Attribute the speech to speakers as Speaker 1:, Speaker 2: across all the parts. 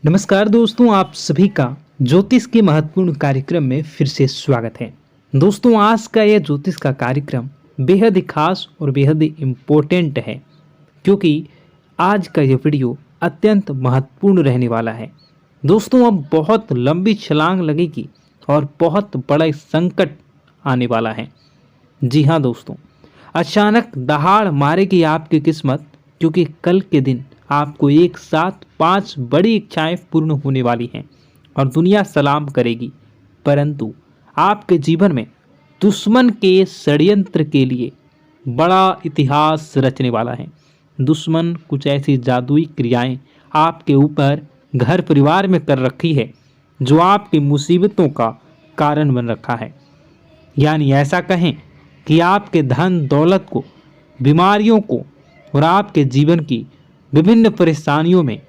Speaker 1: नमस्कार दोस्तों, आप सभी का ज्योतिष के महत्वपूर्ण कार्यक्रम में फिर से स्वागत है। दोस्तों, आज का यह ज्योतिष का कार्यक्रम बेहद ही खास और बेहद ही इम्पोर्टेंट है, क्योंकि आज का यह वीडियो अत्यंत महत्वपूर्ण रहने वाला है। दोस्तों, अब बहुत लंबी छलांग लगेगी और बहुत बड़ा संकट आने वाला है। जी हाँ दोस्तों, अचानक दहाड़ मारेगी आपकी किस्मत, क्योंकि कल के दिन आपको एक साथ 5 बड़ी इच्छाएं पूर्ण होने वाली हैं और दुनिया सलाम करेगी। परंतु आपके जीवन में दुश्मन के षड्यंत्र के लिए बड़ा इतिहास रचने वाला है। दुश्मन कुछ ऐसी जादुई क्रियाएं आपके ऊपर घर परिवार में कर रखी है, जो आपकी मुसीबतों का कारण बन रखा है। यानी ऐसा कहें कि आपके धन दौलत को, बीमारियों को और आपके जीवन की विभिन्न परेशानियों में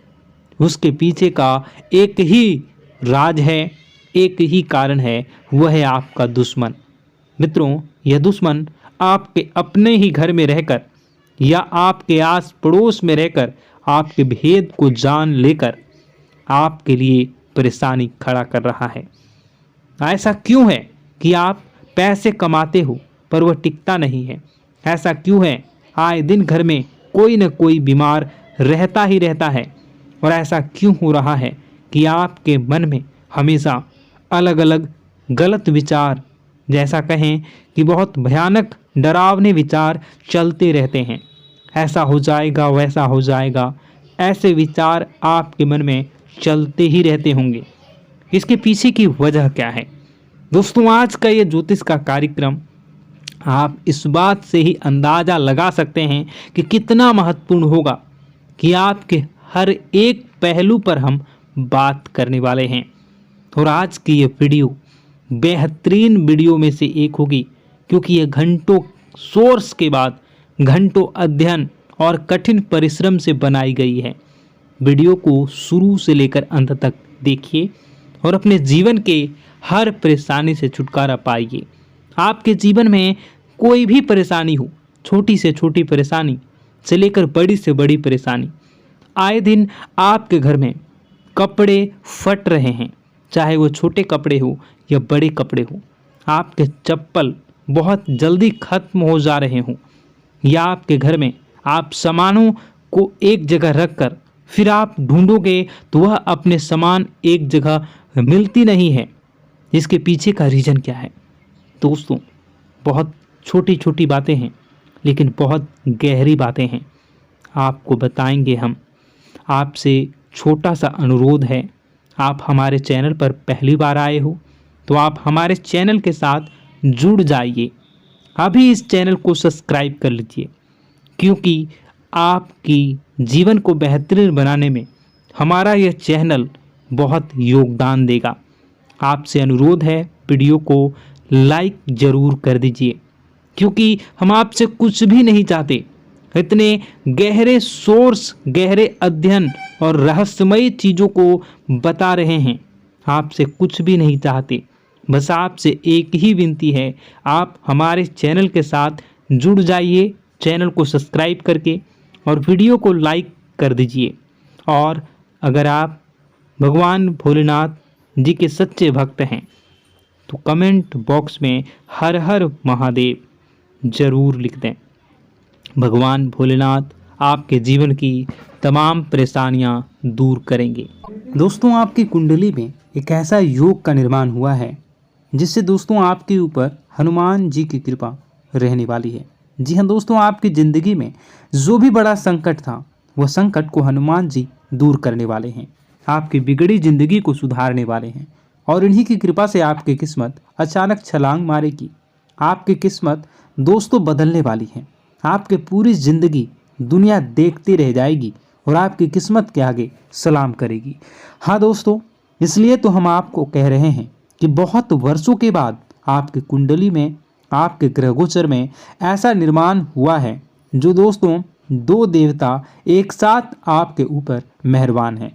Speaker 1: उसके पीछे का एक ही राज है, एक ही कारण है, वह है आपका दुश्मन। मित्रों, यह दुश्मन आपके अपने ही घर में रहकर या आपके आस पड़ोस में रहकर आपके भेद को जान लेकर आपके लिए परेशानी खड़ा कर रहा है। ऐसा क्यों है कि आप पैसे कमाते हो पर वह टिकता नहीं है? ऐसा क्यों है आए दिन घर में कोई न कोई बीमार रहता ही रहता है? और ऐसा क्यों हो रहा है कि आपके मन में हमेशा अलग अलग गलत विचार, जैसा कहें कि बहुत भयानक डरावने विचार चलते रहते हैं? ऐसा हो जाएगा, वैसा हो जाएगा, ऐसे विचार आपके मन में चलते ही रहते होंगे। इसके पीछे की वजह क्या है? दोस्तों, आज का ये ज्योतिष का कार्यक्रम आप इस बात से ही अंदाज़ा लगा सकते हैं कि कितना महत्वपूर्ण होगा, कि आपके हर एक पहलू पर हम बात करने वाले हैं। और आज की ये वीडियो बेहतरीन वीडियो में से एक होगी, क्योंकि ये घंटों सोर्स के बाद घंटों अध्ययन और कठिन परिश्रम से बनाई गई है। वीडियो को शुरू से लेकर अंत तक देखिए और अपने जीवन के हर परेशानी से छुटकारा पाइए। आपके जीवन में कोई भी परेशानी हो, छोटी से छोटी परेशानी से लेकर बड़ी से बड़ी परेशानी, आए दिन आपके घर में कपड़े फट रहे हैं, चाहे वो छोटे कपड़े हो या बड़े कपड़े हो। आपके चप्पल बहुत जल्दी खत्म हो जा रहे हों, या आपके घर में आप सामानों को एक जगह रखकर फिर आप ढूंढोगे तो वह अपने सामान एक जगह मिलती नहीं है। इसके पीछे का रीज़न क्या है? दोस्तों, बहुत छोटी छोटी बातें हैं, लेकिन बहुत गहरी बातें हैं। आपको बताएंगे हम। आपसे छोटा सा अनुरोध है, आप हमारे चैनल पर पहली बार आए हो तो आप हमारे चैनल के साथ जुड़ जाइए। अभी इस चैनल को सब्सक्राइब कर लीजिए, क्योंकि आपकी जीवन को बेहतरीन बनाने में हमारा यह चैनल बहुत योगदान देगा। आपसे अनुरोध है, वीडियो को लाइक ज़रूर कर दीजिए, क्योंकि हम आपसे कुछ भी नहीं चाहते। इतने गहरे सोर्स, गहरे अध्ययन और रहस्यमय चीज़ों को बता रहे हैं, आपसे कुछ भी नहीं चाहते। बस आपसे एक ही विनती है, आप हमारे चैनल के साथ जुड़ जाइए, चैनल को सब्सक्राइब करके, और वीडियो को लाइक कर दीजिए। और अगर आप भगवान भोलेनाथ जी के सच्चे भक्त हैं तो कमेंट बॉक्स में हर हर महादेव ज़रूर लिख दें। भगवान भोलेनाथ आपके जीवन की तमाम परेशानियां दूर करेंगे। दोस्तों, आपकी कुंडली में एक ऐसा योग का निर्माण हुआ है, जिससे दोस्तों आपके ऊपर हनुमान जी की कृपा रहने वाली है। जी हाँ दोस्तों, आपकी ज़िंदगी में जो भी बड़ा संकट था, वह संकट को हनुमान जी दूर करने वाले हैं, आपकी बिगड़ी ज़िंदगी को सुधारने वाले हैं। और इन्हीं की कृपा से आपकी किस्मत अचानक छलांग मारेगी। आपकी किस्मत दोस्तों बदलने वाली है। आपके पूरी ज़िंदगी दुनिया देखती रह जाएगी और आपकी किस्मत के आगे सलाम करेगी। हाँ दोस्तों, इसलिए तो हम आपको कह रहे हैं कि बहुत वर्षों के बाद आपकी कुंडली में, आपके ग्रहगोचर में ऐसा निर्माण हुआ है, जो दोस्तों 2 देवता एक साथ आपके ऊपर मेहरबान हैं,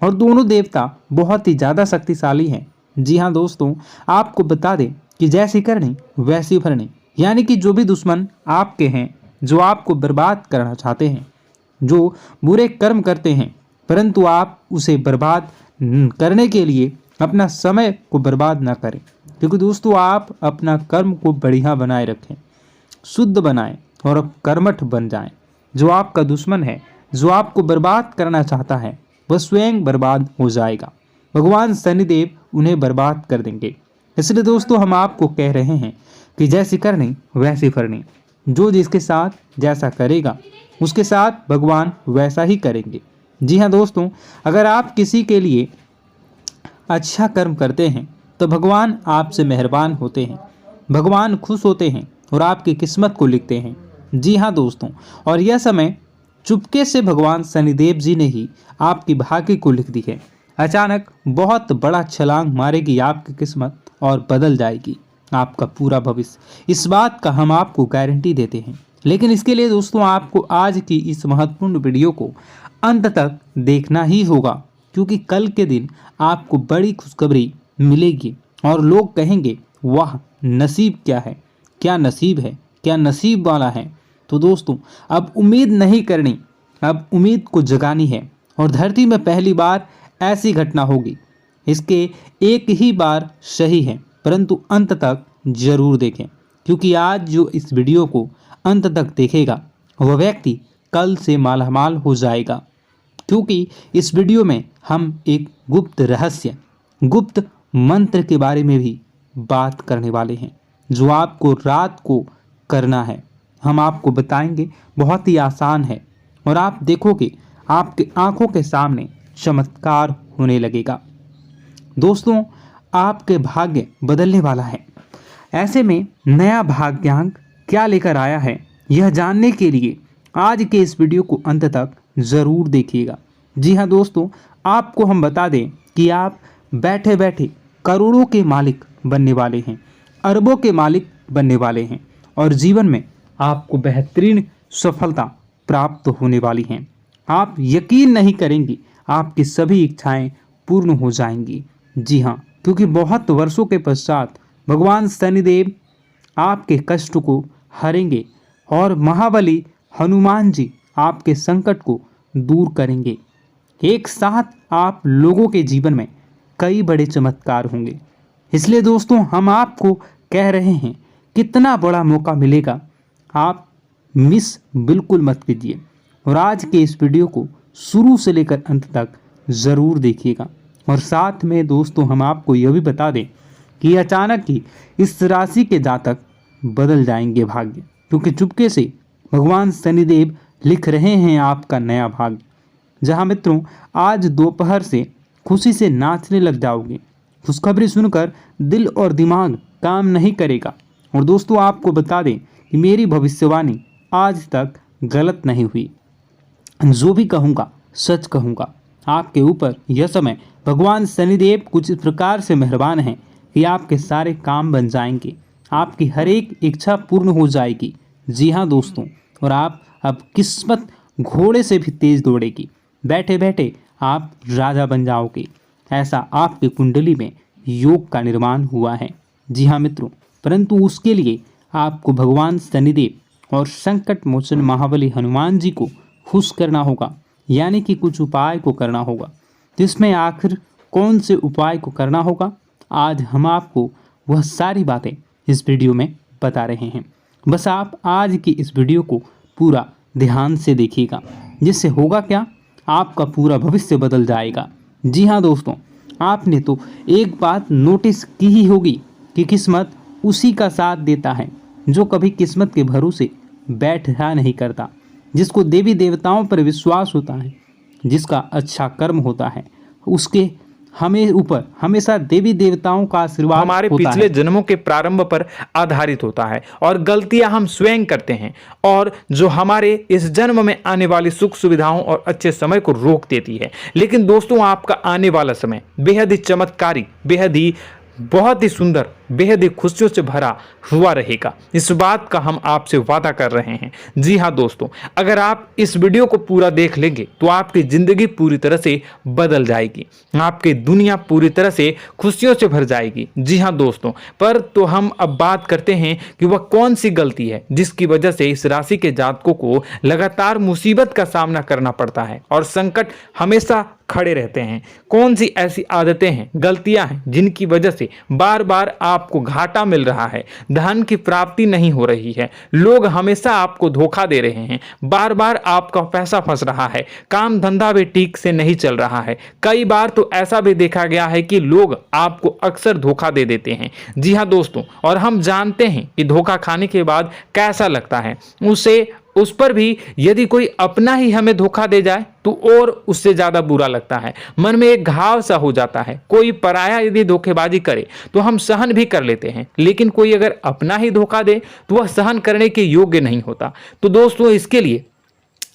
Speaker 1: और दोनों देवता बहुत ही ज़्यादा शक्तिशाली हैं। जी हाँ दोस्तों, आपको बता दें कि जैसी करनी वैसी भरनी, यानी कि जो भी दुश्मन आपके हैं, जो आपको बर्बाद करना चाहते हैं, जो बुरे कर्म करते हैं, परंतु आप उसे बर्बाद करने के लिए अपना समय को बर्बाद ना करें, क्योंकि दोस्तों आप अपना कर्म को बढ़िया बनाए रखें, शुद्ध बनाएं और अब कर्मठ बन जाएं। जो आपका दुश्मन है, जो आपको बर्बाद करना चाहता है, वह स्वयं बर्बाद हो जाएगा। भगवान शनिदेव उन्हें बर्बाद कर देंगे। इसलिए दोस्तों हम आपको कह रहे हैं कि जैसी करनी वैसी फरनी। जो जिसके साथ जैसा करेगा उसके साथ भगवान वैसा ही करेंगे। जी हाँ दोस्तों, अगर आप किसी के लिए अच्छा कर्म करते हैं तो भगवान आपसे मेहरबान होते हैं, भगवान खुश होते हैं और आपकी किस्मत को लिखते हैं। जी हाँ दोस्तों, और यह समय चुपके से भगवान शनिदेव जी ने ही आपकी भाग्य को लिख दी है। अचानक बहुत बड़ा छलांग मारेगी आपकी किस्मत और बदल जाएगी आपका पूरा भविष्य। इस बात का हम आपको गारंटी देते हैं। लेकिन इसके लिए दोस्तों आपको आज की इस महत्वपूर्ण वीडियो को अंत तक देखना ही होगा, क्योंकि कल के दिन आपको बड़ी खुशखबरी मिलेगी और लोग कहेंगे वाह नसीब क्या है, क्या नसीब है, क्या नसीब वाला है। तो दोस्तों अब उम्मीद नहीं करनी, अब उम्मीद को जगानी है। और धरती में पहली बार ऐसी घटना होगी। इसके एक ही बार सही है, परंतु अंत तक जरूर देखें, क्योंकि आज जो इस वीडियो को अंत तक देखेगा वह व्यक्ति कल से मालामाल हो जाएगा। क्योंकि इस वीडियो में हम एक गुप्त रहस्य, गुप्त मंत्र के बारे में भी बात करने वाले हैं, जो आपको रात को करना है। हम आपको बताएंगे, बहुत ही आसान है और आप देखोगे आपके आंखों के सामने चमत्कार होने लगेगा। दोस्तों आपके भाग्य बदलने वाला है। ऐसे में नया भाग्यांक क्या लेकर आया है, यह जानने के लिए आज के इस वीडियो को अंत तक ज़रूर देखिएगा। जी हाँ दोस्तों, आपको हम बता दें कि आप बैठे बैठे करोड़ों के मालिक बनने वाले हैं, अरबों के मालिक बनने वाले हैं और जीवन में आपको बेहतरीन सफलता प्राप्त होने वाली हैं। आप यकीन नहीं करेंगे, आपकी सभी इच्छाएं पूर्ण हो जाएंगी। जी हाँ, क्योंकि बहुत वर्षों के पश्चात भगवान शनिदेव आपके कष्ट को हरेंगे और महाबली हनुमान जी आपके संकट को दूर करेंगे। एक साथ आप लोगों के जीवन में कई बड़े चमत्कार होंगे। इसलिए दोस्तों हम आपको कह रहे हैं, कितना बड़ा मौका मिलेगा, आप मिस बिल्कुल मत कीजिए और आज के इस वीडियो को शुरू से लेकर अंत तक ज़रूर देखिएगा। और साथ में दोस्तों हम आपको यह भी बता दें कि अचानक ही इस राशि के जातक बदल जाएंगे भाग्य, क्योंकि चुपके से भगवान शनिदेव लिख रहे हैं आपका नया भाग्य। जहां मित्रों आज दोपहर से खुशी से नाचने लग जाओगे। खुशखबरी सुनकर दिल और दिमाग काम नहीं करेगा। और दोस्तों आपको बता दें कि मेरी भविष्यवाणी आज तक गलत नहीं हुई। जो भी कहूँगा सच कहूँगा। आपके ऊपर यह समय भगवान शनिदेव कुछ इस प्रकार से मेहरबान हैं कि आपके सारे काम बन जाएंगे, आपकी हर एक इच्छा पूर्ण हो जाएगी। जी हाँ दोस्तों, और आप अब किस्मत घोड़े से भी तेज दौड़ेगी। बैठे बैठे आप राजा बन जाओगे, ऐसा आपकी कुंडली में योग का निर्माण हुआ है। जी हाँ मित्रों, परंतु उसके लिए आपको भगवान शनिदेव और संकट मोचन महाबली हनुमान जी को खुश करना होगा, यानी कि कुछ उपाय को करना होगा। तो इसमें आखिर कौन से उपाय को करना होगा, आज हम आपको वह सारी बातें इस वीडियो में बता रहे हैं। बस आप आज की इस वीडियो को पूरा ध्यान से देखिएगा, जिससे होगा क्या, आपका पूरा भविष्य बदल जाएगा। जी हाँ दोस्तों, आपने तो एक बात नोटिस की ही होगी कि किस्मत उसी का साथ देता है जो कभी किस्मत के भरोसे बैठा नहीं करता, जिसको देवी देवताओं पर विश्वास होता है, जिसका अच्छा कर्म होता है, उसके हमें ऊपर हमेशा देवी देवताओं का आशीर्वाद
Speaker 2: हमारे पिछले जन्मों के प्रारंभ पर आधारित होता है और गलतियां हम स्वयं करते हैं, और जो हमारे इस जन्म में आने वाली सुख सुविधाओं और अच्छे समय को रोक देती है। लेकिन दोस्तों आपका आने वाला समय बेहद ही चमत्कारी, बेहद ही बहुत ही सुंदर, बेहद ही खुशियों से भरा हुआ रहेगा। इस बात का हम आपसे वादा कर रहे हैं। जी हाँ दोस्तों, अगर आप इस वीडियो को पूरा देख लेंगे तो आपकी ज़िंदगी पूरी तरह से बदल जाएगी, आपकी दुनिया पूरी तरह से खुशियों से भर जाएगी। जी हाँ दोस्तों, पर तो हम अब बात करते हैं कि वह कौन सी गलती है जिसकी वजह से इस राशि के जातकों को लगातार मुसीबत का सामना करना पड़ता है और संकट हमेशा खड़े रहते हैं। कौन सी ऐसी आदतें हैं, गलतियां हैं जिनकी वजह से बार बार आपको घाटा मिल रहा है, धन की प्राप्ति नहीं हो रही है, लोग हमेशा आपको धोखा दे रहे हैं, बार बार आपका पैसा फंस रहा है, काम धंधा भी ठीक से नहीं चल रहा है। कई बार तो ऐसा भी देखा गया है कि लोग आपको अक्सर धोखा दे देते हैं। जी हाँ दोस्तों, और हम जानते हैं कि धोखा खाने के बाद कैसा लगता है। उस पर भी यदि कोई अपना ही हमें धोखा दे जाए तो और उससे ज्यादा बुरा लगता है, मन में एक घाव सा हो जाता है। कोई पराया यदि धोखेबाजी करे तो हम सहन भी कर लेते हैं, लेकिन कोई अगर अपना ही धोखा दे तो वह सहन करने के योग्य नहीं होता। तो दोस्तों, इसके लिए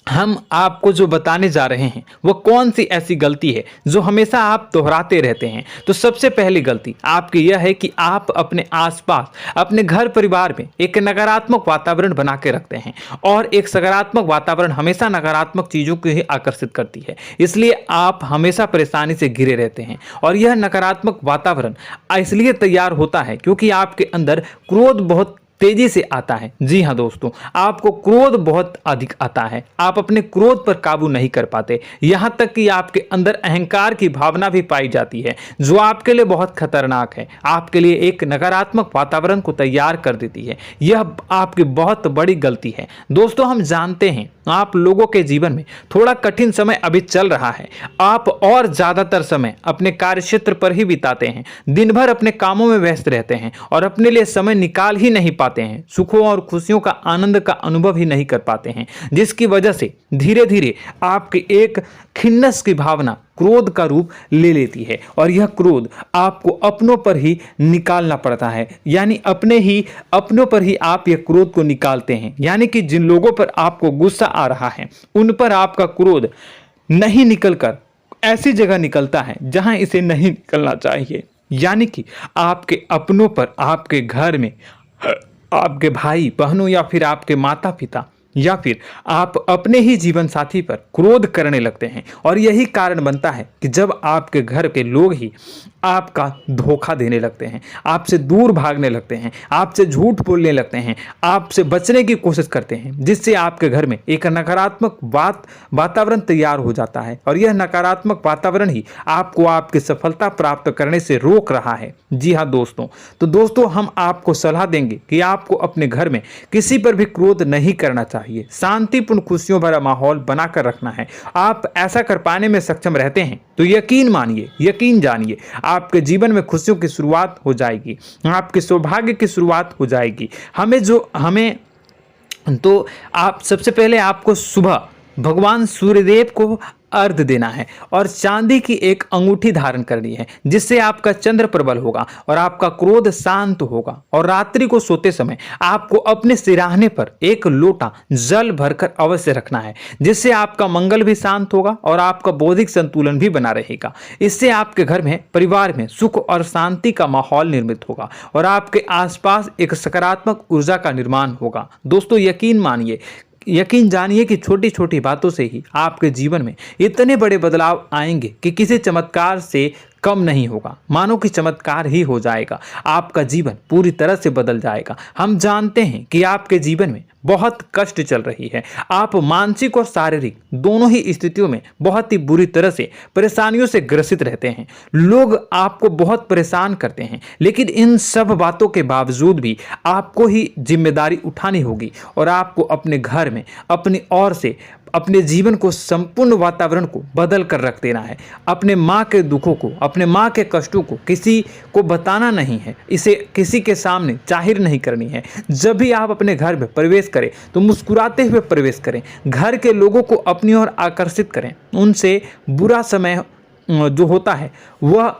Speaker 2: हम आपको जो बताने जा रहे हैं वो कौन सी ऐसी गलती है जो हमेशा आप दोहराते रहते हैं। तो सबसे पहली गलती आपकी यह है कि आप अपने आसपास, अपने घर परिवार में एक नकारात्मक वातावरण बना के रखते हैं, और एक सकारात्मक वातावरण हमेशा नकारात्मक चीज़ों को ही आकर्षित करती है। इसलिए आप हमेशा परेशानी से घिरे रहते हैं, और यह नकारात्मक वातावरण इसलिए तैयार होता है क्योंकि आपके अंदर क्रोध बहुत तेजी से आता है। जी हाँ दोस्तों, आपको क्रोध बहुत अधिक आता है, आप अपने क्रोध पर काबू नहीं कर पाते, यहाँ तक कि आपके अंदर अहंकार की भावना भी पाई जाती है जो आपके लिए बहुत खतरनाक है, आपके लिए एक नकारात्मक वातावरण को तैयार कर देती है। यह आपकी बहुत बड़ी गलती है। दोस्तों, हम जानते हैं आप लोगों के जीवन में थोड़ा कठिन समय अभी चल रहा है, आप और ज़्यादातर समय अपने कार्यक्षेत्र पर ही बिताते हैं, दिन भर अपने कामों में व्यस्त रहते हैं और अपने लिए समय निकाल ही नहीं पाते हैं, सुखों और खुशियों का आनंद का अनुभव ही नहीं कर पाते हैं, जिसकी वजह से धीरे धीरे आपकी एक खिन्नस की भावना क्रोध का रूप ले लेती है, और यह क्रोध आपको अपनों पर ही निकालना पड़ता है। यानी अपनों पर ही आप यह क्रोध को निकालते हैं। यानी कि जिन लोगों पर आपको गुस्सा आ रहा है उन पर आपका क्रोध नहीं निकलकर ऐसी जगह निकलता है जहां इसे नहीं निकलना चाहिए। यानी कि आपके अपनों पर, आपके घर में आपके भाई बहनों या फिर आपके माता पिता या फिर आप अपने ही जीवन साथी पर क्रोध करने लगते हैं, और यही कारण बनता है कि जब आपके घर के लोग ही आपका धोखा देने लगते हैं, आपसे दूर भागने लगते हैं, आपसे झूठ बोलने लगते हैं, आपसे बचने की कोशिश करते हैं, जिससे आपके घर में एक नकारात्मक वातावरण तैयार हो जाता है, और यह नकारात्मक वातावरण ही आपको आपकी सफलता प्राप्त करने से रोक रहा है। जी हाँ दोस्तों, तो दोस्तों, हम आपको सलाह देंगे कि आपको अपने घर में किसी पर भी क्रोध नहीं करना चाहिए, शांतिपूर्ण खुशियों भरा माहौल बनाकर रखना है। आप ऐसा कर पाने में सक्षम रहते हैं तो यकीन मानिए, यकीन जानिए, आपके जीवन में खुशियों की शुरुआत हो जाएगी, आपके सौभाग्य की शुरुआत हो जाएगी। तो आप सबसे पहले आपको सुबह भगवान सूर्यदेव को अर्घ देना है और चांदी की एक अंगूठी धारण करनी है, जिससे आपका चंद्र प्रबल होगा और आपका क्रोध शांत होगा। और रात्रि को सोते समय आपको अपने सिराहने पर एक लोटा जल भरकर अवश्य रखना है, जिससे आपका मंगल भी शांत होगा और आपका बौद्धिक संतुलन भी बना रहेगा। इससे आपके घर में, परिवार में सुख और शांति का माहौल निर्मित होगा और आपके आसपास एक सकारात्मक ऊर्जा का निर्माण होगा। दोस्तों, यकीन जानिए कि छोटी छोटी बातों से ही आपके जीवन में इतने बड़े बदलाव आएंगे कि किसी चमत्कार से कम नहीं होगा, मानो कि चमत्कार ही हो जाएगा। आपका जीवन पूरी तरह से बदल जाएगा। हम जानते हैं कि आपके जीवन में बहुत कष्ट चल रही है, आप मानसिक और शारीरिक दोनों ही स्थितियों में बहुत ही बुरी तरह से परेशानियों से ग्रसित रहते हैं। लोग आपको बहुत परेशान करते हैं, लेकिन इन सब बातों के बावजूद भी आपको ही जिम्मेदारी उठानी होगी और आपको अपने घर में अपनी ओर से अपने जीवन को, संपूर्ण वातावरण को बदल कर रख देना है। अपने माँ के दुखों को, अपने माँ के कष्टों को किसी को बताना नहीं है, इसे किसी के सामने जाहिर नहीं करनी है। जब भी आप अपने घर में प्रवेश करें तो मुस्कुराते हुए प्रवेश करें, घर के लोगों को अपनी ओर आकर्षित करें, उनसे बुरा समय जो होता है वह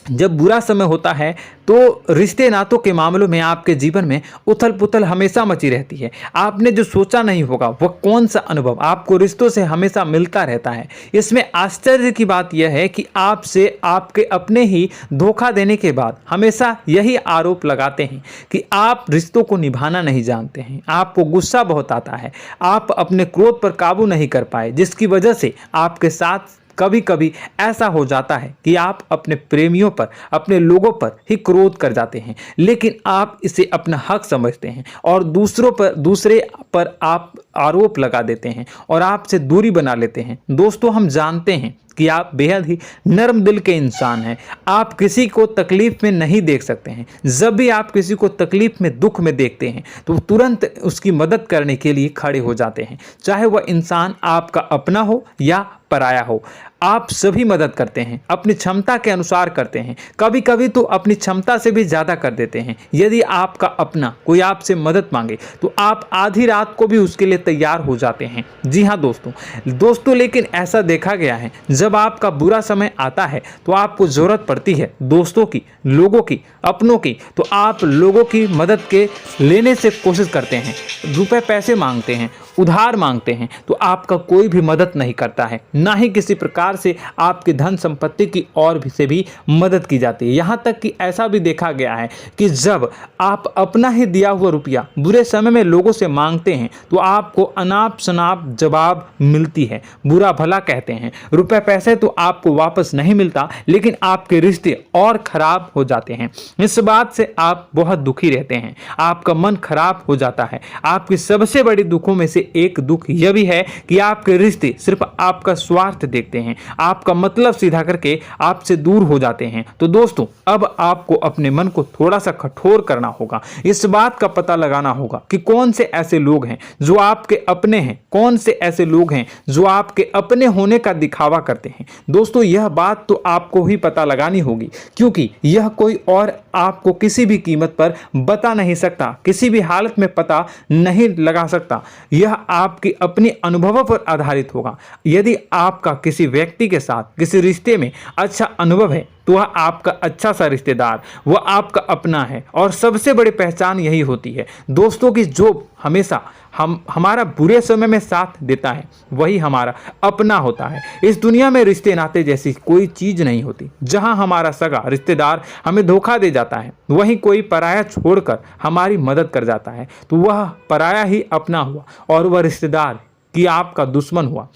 Speaker 2: जब बुरा समय होता है तो रिश्ते नातों के मामलों में आपके जीवन में उथल पुथल हमेशा मची रहती है। आपने जो सोचा नहीं होगा वह कौन सा अनुभव आपको रिश्तों से हमेशा मिलता रहता है। इसमें आश्चर्य की बात यह है कि आपसे आपके अपने ही धोखा देने के बाद हमेशा यही आरोप लगाते हैं कि आप रिश्तों को निभाना नहीं जानते हैं, आपको गुस्सा बहुत आता है, आप अपने क्रोध पर काबू नहीं कर पाए, जिसकी वजह से आपके साथ कभी कभी ऐसा हो जाता है कि आप अपने प्रेमियों पर, अपने लोगों पर ही क्रोध कर जाते हैं, लेकिन आप इसे अपना हक समझते हैं और दूसरे पर आप आरोप लगा देते हैं और आपसे दूरी बना लेते हैं। दोस्तों, हम जानते हैं कि आप बेहद ही नर्म दिल के इंसान हैं। आप किसी को तकलीफ में नहीं देख सकते हैं। जब भी आप किसी को तकलीफ में, दुख में देखते हैं तो तुरंत उसकी मदद करने के लिए खड़े हो जाते हैं, चाहे वह इंसान आपका अपना हो या पराया हो। आप सभी मदद करते हैं, अपनी क्षमता के अनुसार करते हैं, कभी कभी तो अपनी क्षमता से भी ज़्यादा कर देते हैं। यदि आपका अपना कोई आपसे मदद मांगे तो आप आधी रात को भी उसके लिए तैयार हो जाते हैं। जी हाँ दोस्तों, लेकिन ऐसा देखा गया है जब आपका बुरा समय आता है तो आपको ज़रूरत पड़ती है दोस्तों की, लोगों की, अपनों की, तो आप लोगों की मदद के लेने से कोशिश करते हैं, रुपए पैसे मांगते हैं, उधार मांगते हैं, तो आपका कोई भी मदद नहीं करता है, ना ही किसी प्रकार से आपकी धन संपत्ति की और भी से भी मदद की जाती है। यहाँ तक कि ऐसा भी देखा गया है कि जब आप अपना ही दिया हुआ रुपया बुरे समय में लोगों से मांगते हैं तो आपको अनाप शनाप जवाब मिलती है, बुरा भला कहते हैं। रुपए पैसे तो आपको वापस नहीं मिलता, लेकिन आपके रिश्ते और खराब हो जाते हैं। इस बात से आप बहुत दुखी रहते हैं, आपका मन खराब हो जाता है। आपकी सबसे बड़ी दुखों में से एक दुख यह भी है कि आपके रिश्ते सिर्फ आपका स्वार्थ देखते हैं, आपका मतलब सीधा करके आपसे दूर हो जाते हैं। तो दोस्तों, अब आपको अपने मन को थोड़ा सा कठोर करना होगा, इस बात का पता लगाना होगा कि कौन से ऐसे लोग हैं जो आपके अपने हैं, कौन से ऐसे लोग हैं जो आपके अपने होने का दिखावा करते हैं। दोस्तों, यह बात तो आपको ही पता लगानी होगी, क्योंकि यह कोई और आपको किसी भी कीमत पर बता नहीं सकता, किसी भी हालत में पता नहीं लगा सकता। यह आपकी अपनी अनुभवों पर आधारित होगा। यदि आपका किसी व्यक्ति के साथ किसी रिश्ते में अच्छा अनुभव है तो वह आपका अच्छा सा रिश्तेदार, वह आपका अपना है, और सबसे बड़ी पहचान यही होती है दोस्तों की जो हमेशा हमारा बुरे समय में साथ देता है वही हमारा अपना होता है। इस दुनिया में रिश्ते नाते जैसी कोई चीज़ नहीं होती। जहां हमारा सगा रिश्तेदार हमें धोखा दे जाता है, वहीं कोई पराया छोड़कर हमारी मदद कर जाता है तो वह पराया ही अपना हुआ और वह रिश्तेदार कि आपका दुश्मन हुआ।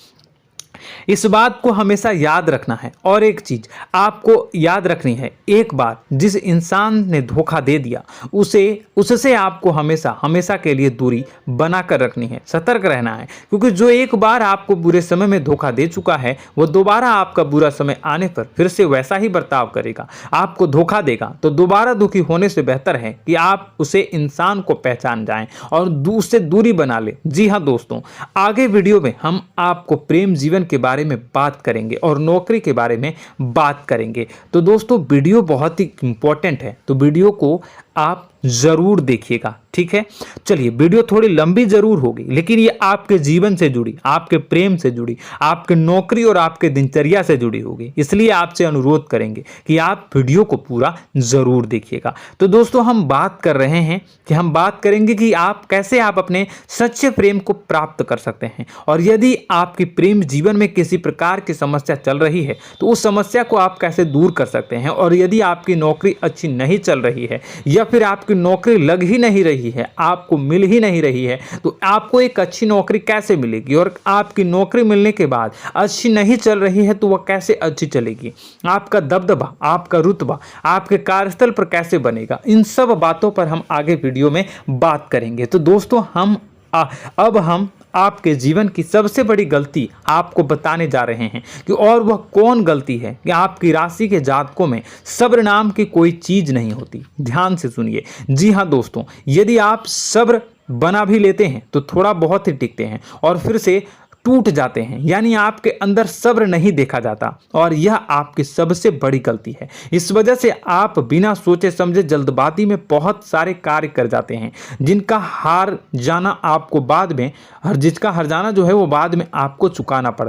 Speaker 2: इस बात को हमेशा याद रखना है। और एक चीज आपको याद रखनी है, एक बार जिस इंसान ने धोखा दे दिया उससे आपको हमेशा के लिए दूरी बनाकर रखनी है, सतर्क रहना है, क्योंकि जो एक बार आपको बुरे समय में धोखा दे चुका है वो दोबारा आपका बुरा समय आने पर फिर से वैसा ही बर्ताव करेगा, आपको धोखा देगा। तो दोबारा दुखी होने से बेहतर है कि आप उसे इंसान को पहचान जाएं और उससे दूरी बना ले। जी हाँ दोस्तों, आगे वीडियो में हम आपको प्रेम जीवन के बारे में बात करेंगे और नौकरी के बारे में बात करेंगे। तो दोस्तों, वीडियो बहुत ही इंपॉर्टेंट है, तो वीडियो को आप जरूर देखिएगा, ठीक है। चलिए, वीडियो थोड़ी लंबी जरूर होगी, लेकिन ये आपके जीवन से जुड़ी, आपके प्रेम से जुड़ी, आपके नौकरी और आपके दिनचर्या से जुड़ी होगी, इसलिए आपसे अनुरोध करेंगे कि आप वीडियो को पूरा जरूर देखिएगा। तो दोस्तों, हम बात कर रहे हैं कि हम बात करेंगे कि आप कैसे अपने सच्चे प्रेम को प्राप्त कर सकते हैं, और यदि आपकी प्रेम जीवन में किसी प्रकार की समस्या चल रही है तो उस समस्या को आप कैसे दूर कर सकते हैं, और यदि आपकी नौकरी अच्छी नहीं चल रही है या फिर आपकी नौकरी लग ही नहीं रही है, आपको मिल ही नहीं रही है, तो आपको एक अच्छी नौकरी कैसे मिलेगी, और आपकी नौकरी मिलने के बाद अच्छी नहीं चल रही है तो वह कैसे अच्छी चलेगी, आपका दबदबा, आपका रुतबा आपके कार्यस्थल पर कैसे बनेगा, इन सब बातों पर हम आगे वीडियो में बात करेंगे। तो दोस्तों, अब हम आपके जीवन की सबसे बड़ी गलती आपको बताने जा रहे हैं कि और वह कौन गलती है कि आपकी राशि के जातकों में सब्र नाम की कोई चीज नहीं होती। ध्यान से सुनिए। जी हाँ दोस्तों, यदि आप सब्र बना भी लेते हैं तो थोड़ा बहुत ही टिकते हैं और फिर से टूट जाते हैं, यानी आपके अंदर सब्र नहीं देखा जाता, और यह आपकी सबसे बड़ी गलती है। इस वजह से आप बिना सोचे समझे जल्दबाजी में बहुत सारे कार्य कर जाते हैं, जिसका हर जाना जो है वो बाद में आपको चुकाना पड़ता